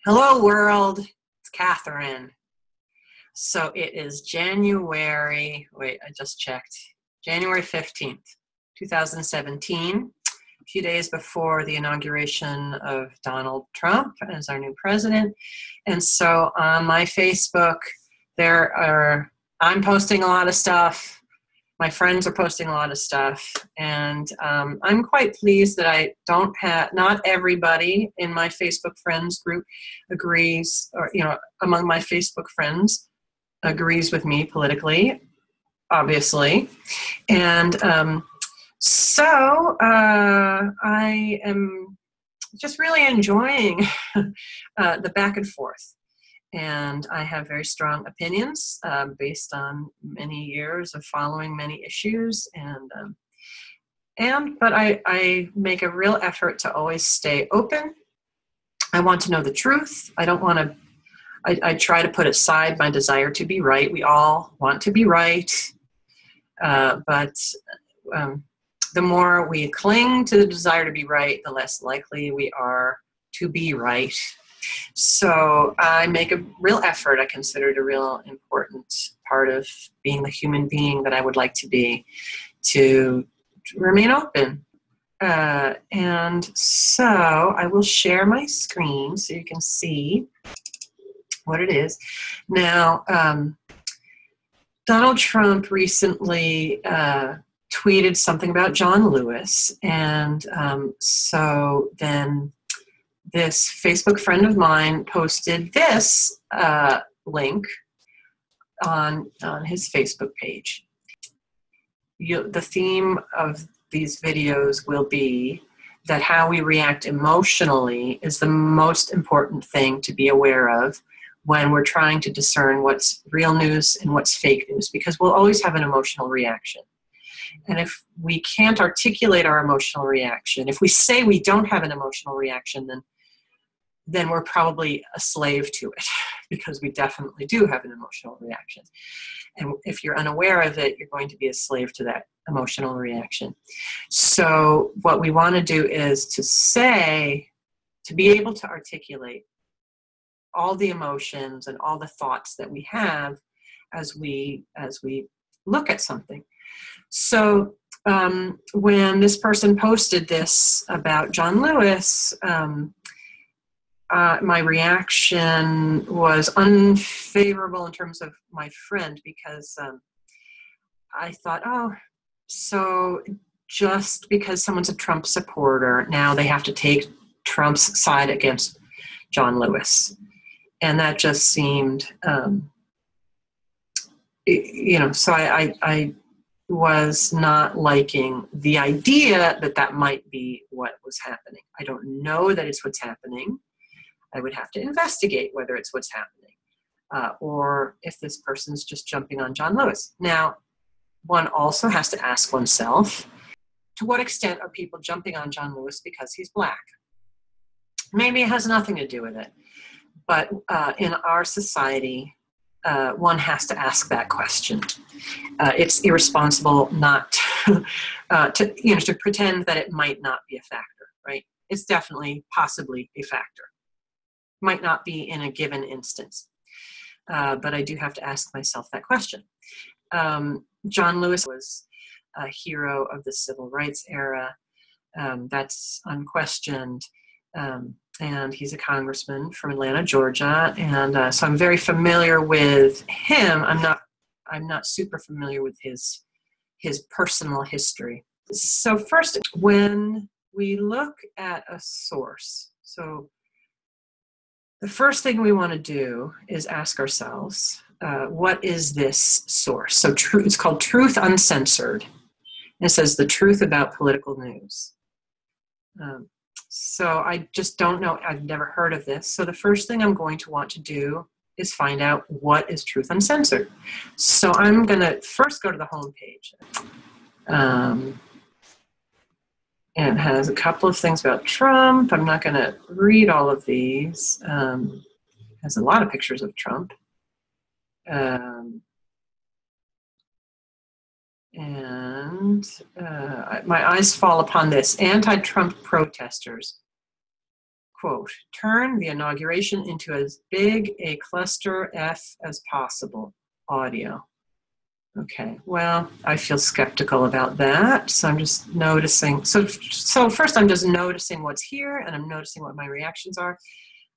Hello, world. It's Catherine. So it is January, wait, I just checked. January 15th, 2017, a few days before the inauguration of Donald Trump as our new president. And so on my Facebook, I'm posting a lot of stuff. My friends are posting a lot of stuff, and I'm quite pleased that not everybody in my Facebook friends group agrees, or, among my Facebook friends agrees with me politically, obviously. And so I am just really enjoying the back and forth. And I have very strong opinions based on many years of following many issues, but I make a real effort to always stay open. I want to know the truth. I don't want to. I try to put aside my desire to be right. We all want to be right, but the more we cling to the desire to be right, the less likely we are to be right. So I make a real effort. I consider it a real important part of being the human being that I would like to be, to remain open. And so I will share my screen so you can see what it is. Now, Donald Trump recently tweeted something about John Lewis, and so then this Facebook friend of mine posted this link on his Facebook page. The theme of these videos will be that how we react emotionally is the most important thing to be aware of when we're trying to discern what's real news and what's fake news, because we'll always have an emotional reaction. And if we can't articulate our emotional reaction, if we say we don't have an emotional reaction, then we're probably a slave to it, because we definitely do have an emotional reaction. And if you're unaware of it, you're going to be a slave to that emotional reaction. So what we want to do is to be able to articulate all the emotions and all the thoughts that we have as we look at something. So when this person posted this about John Lewis, my reaction was unfavorable in terms of my friend, because I thought, so just because someone's a Trump supporter, now they have to take Trump's side against John Lewis. And that just seemed, so I was not liking the idea that might be what was happening. I don't know that it's what's happening. I would have to investigate whether it's what's happening, or if this person's just jumping on John Lewis. Now, one also has to ask oneself, to what extent are people jumping on John Lewis because he's black? Maybe it has nothing to do with it, but in our society, one has to ask that question. It's irresponsible not to pretend that it might not be a factor, right? It's definitely possibly a factor. Might not be in a given instance, but I do have to ask myself that question. John Lewis was a hero of the civil rights era. That's unquestioned. And he's a congressman from Atlanta, Georgia. And so I'm very familiar with him. I'm not super familiar with his personal history. So first, when we look at a source, so the first thing we want to do is ask ourselves, what is this source? So it's called Truth Uncensored. And it says the truth about political news. So I just don't know. I've never heard of this. So the first thing I'm going to want to do is find out what is Truth Uncensored. So I'm going to first go to the home page. And it has a couple of things about Trump. I'm not going to read all of these. It has a lot of pictures of Trump. My eyes fall upon this. Anti-Trump protesters, quote, turn the inauguration into as big a cluster F as possible, audio. Okay, well, I feel skeptical about that, so I'm just noticing. So first I'm just noticing what's here, and I'm noticing what my reactions are.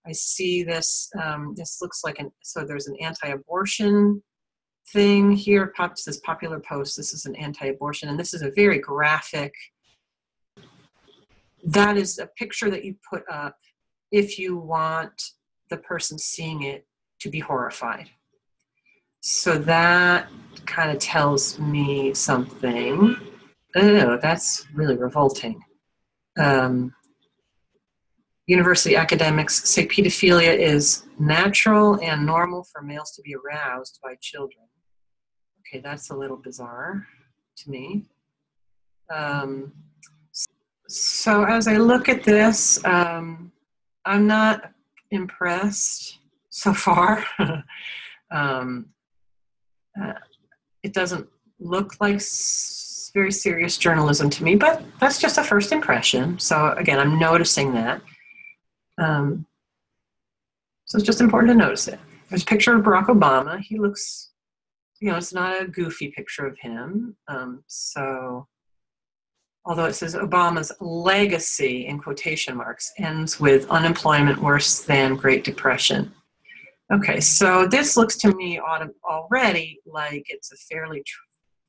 I see this, this looks like so there's an anti-abortion thing here, this popular post, this is an anti-abortion, and this is a very graphic, that is a picture that you put up if you want the person seeing it to be horrified. So that kind of tells me something. Oh, that's really revolting. University academics say pedophilia is natural and normal for males to be aroused by children. Okay, that's a little bizarre to me. So as I look at this, I'm not impressed so far. It doesn't look like very serious journalism to me, but that's just a first impression. So again, I'm noticing that. So it's just important to notice it. There's a picture of Barack Obama. He looks, it's not a goofy picture of him. So although it says Obama's legacy, in quotation marks, ends with unemployment worse than Great Depression. Okay, so this looks to me already like it's a fairly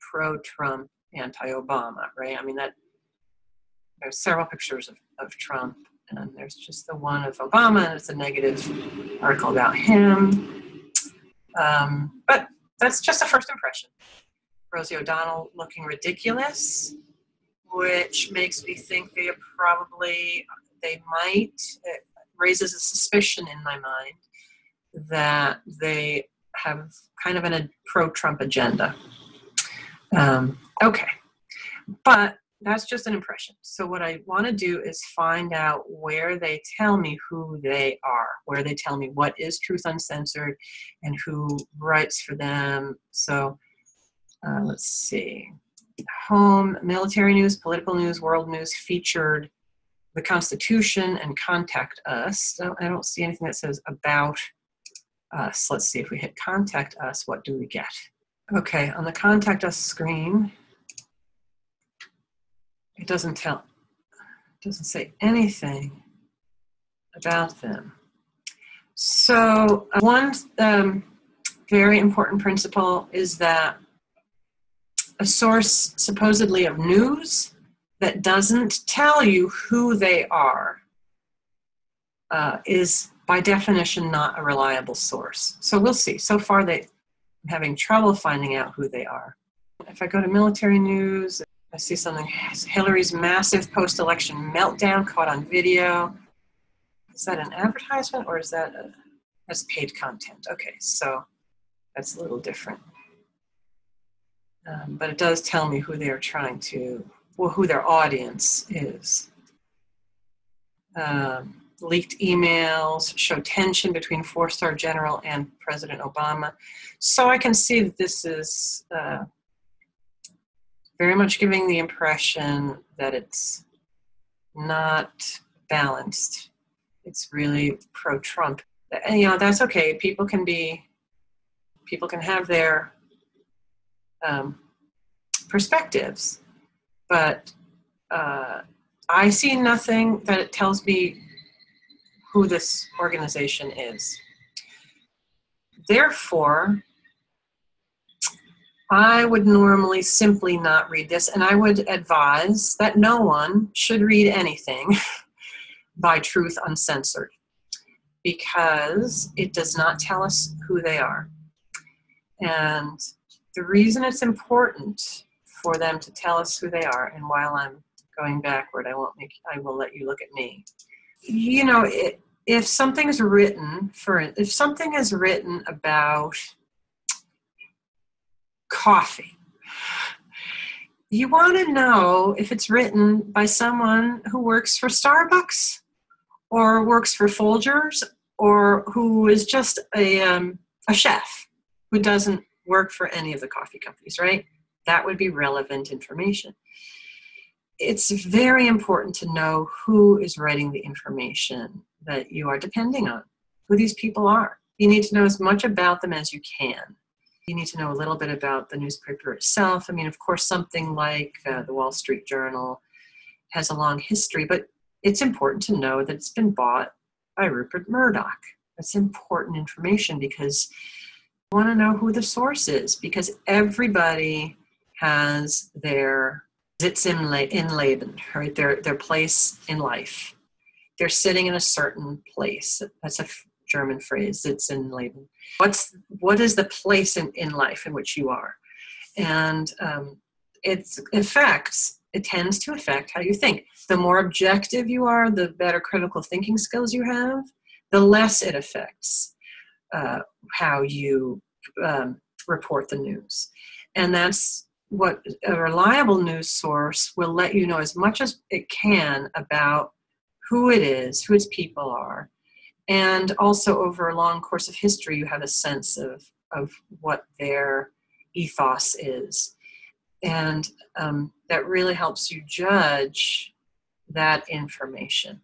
pro-Trump, anti-Obama, right? I mean, there's several pictures of Trump, and there's just the one of Obama, and it's a negative article about him. But that's just a first impression. Rosie O'Donnell looking ridiculous, which makes me think it raises a suspicion in my mind that they have kind of a pro-Trump agenda. Okay, but that's just an impression. So what I want to do is find out where they tell me who they are, where they tell me what is Truth Uncensored and who writes for them. So let's see. Home, military news, political news, world news, featured the Constitution and Contact Us. So I don't see anything that says about us. Let's see if we hit Contact Us, what do we get? Okay, on the Contact Us screen, it doesn't say anything about them. So one very important principle is that a source supposedly of news that doesn't tell you who they are is by definition not a reliable source. So we'll see. So far I'm having trouble finding out who they are. If I go to military news, I see something, Hillary's massive post-election meltdown caught on video. Is that an advertisement or is that's paid content? Okay, so that's a little different. But it does tell me who they are who their audience is. Leaked emails show tension between four-star general and President Obama. So I can see that this is very much giving the impression that it's not balanced. It's really pro-Trump. And, that's okay. People can have their perspectives, but I see nothing that it tells me who this organization is. Therefore, I would normally simply not read this, and I would advise that no one should read anything by Truth Uncensored, because it does not tell us who they are. And the reason it's important for them to tell us who they are, and while I'm going backward, I will let you look at me. If something is written about coffee, you want to know if it's written by someone who works for Starbucks or works for Folgers or who is just a chef who doesn't work for any of the coffee companies, right? That would be relevant information. it's very important to know who is writing the information that you are depending on, who these people are. You need to know as much about them as you can. You need to know a little bit about the newspaper itself. I mean, of course, something like the Wall Street Journal has a long history, but it's important to know that it's been bought by Rupert Murdoch. That's important information because you want to know who the source is, because everybody has their Sitz im Leben, right? Their place in life. They're sitting in a certain place. That's a German phrase, Sitz im Leben. What is the place in life in which you are? And it tends to affect how you think. The more objective you are, the better critical thinking skills you have, the less it affects how you report the news. And that's what a reliable news source will let you know as much as it can about who it is, who its people are. And also over a long course of history, you have a sense of what their ethos is. And that really helps you judge that information.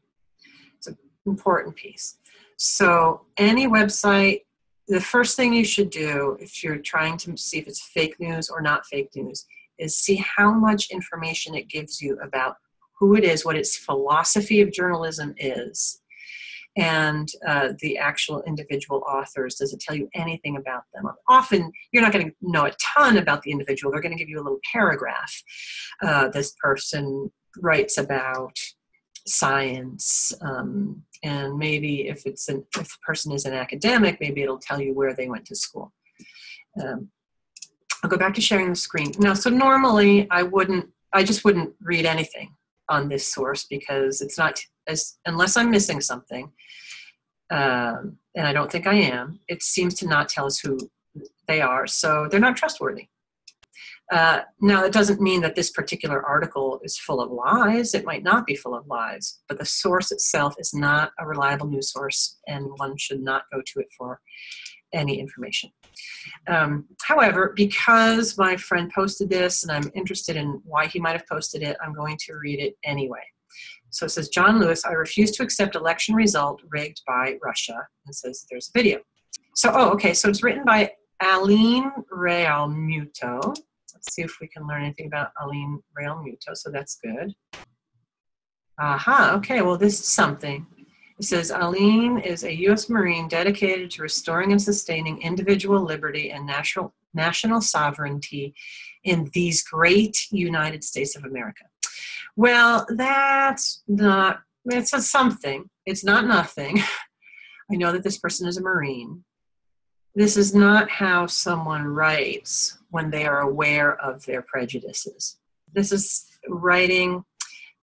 It's an important piece. So any website, the first thing you should do if you're trying to see if it's fake news or not fake news is see how much information it gives you about who it is, what its philosophy of journalism is, and the actual individual authors. Does it tell you anything about them? Often you're not going to know a ton about the individual. They're going to give you a little paragraph. This person writes about science, and maybe if the person is an academic, maybe it'll tell you where they went to school. I'll go back to sharing the screen. Now, so normally I just wouldn't read anything on this source because it's not, unless I'm missing something, and I don't think I am, it seems to not tell us who they are, so they're not trustworthy. Now, it doesn't mean that this particular article is full of lies. It might not be full of lies, but the source itself is not a reliable news source, and one should not go to it for any information. However, because my friend posted this and I'm interested in why he might have posted it, I'm going to read it anyway. So it says, John Lewis, I refuse to accept election result rigged by Russia. And says there's a video. So, okay, so it's written by Aline Realmuto. Let's see if we can learn anything about Aline Realmuto, so that's good. Aha, okay, well this is something. It says, Aline is a U.S. Marine dedicated to restoring and sustaining individual liberty and national sovereignty in these great United States of America. Well, that's not, it's a something. It's not nothing. I know that this person is a Marine. This is not how someone writes when they are aware of their prejudices. This is writing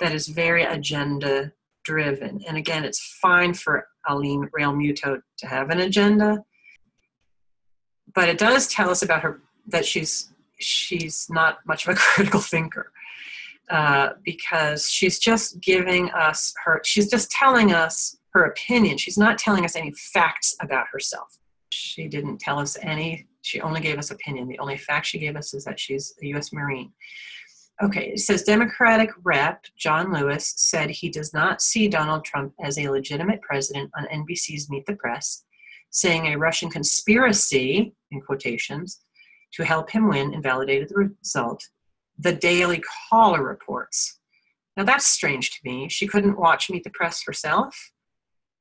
that is very agenda driven. And again, it's fine for Aline Realmuto to have an agenda, but it does tell us about her that she's not much of a critical thinker, because she's just giving us she's just telling us her opinion. She's not telling us any facts about herself. She didn't tell us any, she only gave us opinion. The only fact she gave us is that she's a U.S. Marine. Okay, it says Democratic Rep. John Lewis said he does not see Donald Trump as a legitimate president on NBC's Meet the Press, saying a Russian conspiracy, in quotations, to help him win invalidated the result. The Daily Caller reports. Now that's strange to me. She couldn't watch Meet the Press herself.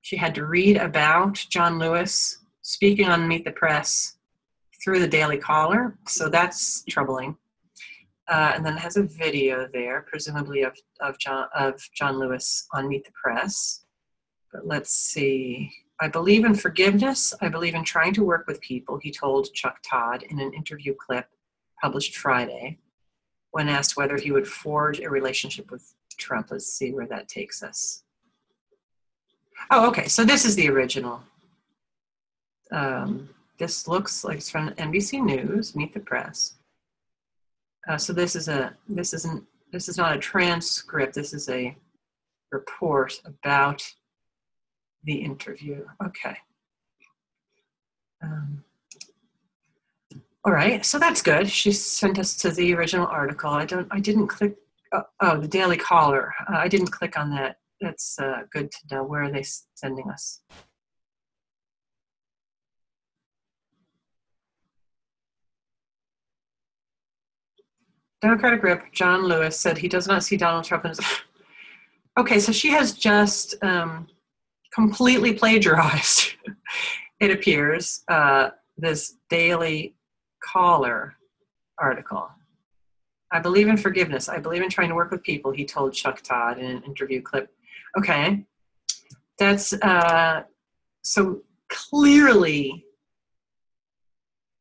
She had to read about John Lewis speaking on Meet the Press through the Daily Caller, so that's troubling. And then it has a video there, presumably of John Lewis on Meet the Press. But let's see. I believe in forgiveness. I believe in trying to work with people, he told Chuck Todd in an interview clip published Friday when asked whether he would forge a relationship with Trump. Let's see where that takes us. Oh, okay. So this is the original. This looks like it's from NBC News, Meet the Press. So this is not a transcript. This is a report about the interview. Okay. All right. So that's good. She sent us to the original article. I didn't click Oh, the Daily Caller. I didn't click on that. That's good to know. Where are they sending us? Democratic Rep. John Lewis said he does not see Donald Trump as... Okay, so she has just completely plagiarized, it appears, this Daily Caller article. I believe in forgiveness. I believe in trying to work with people, he told Chuck Todd in an interview clip. Okay, that's so clearly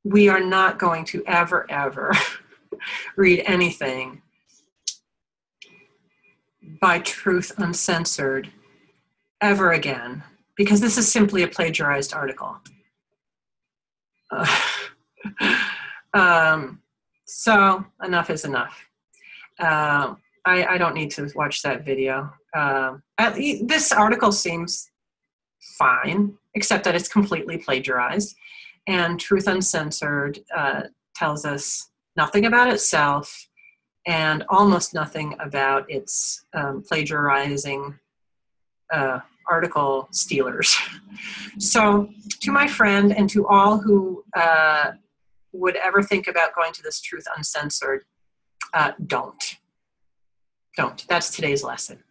we are not going to ever read anything by Truth Uncensored ever again, because this is simply a plagiarized article. So enough is enough. I don't need to watch that video. This article seems fine, except that it's completely plagiarized. And Truth Uncensored tells us nothing about itself and almost nothing about its plagiarizing article stealers. So to my friend and to all who would ever think about going to this Truth Uncensored, don't. That's today's lesson.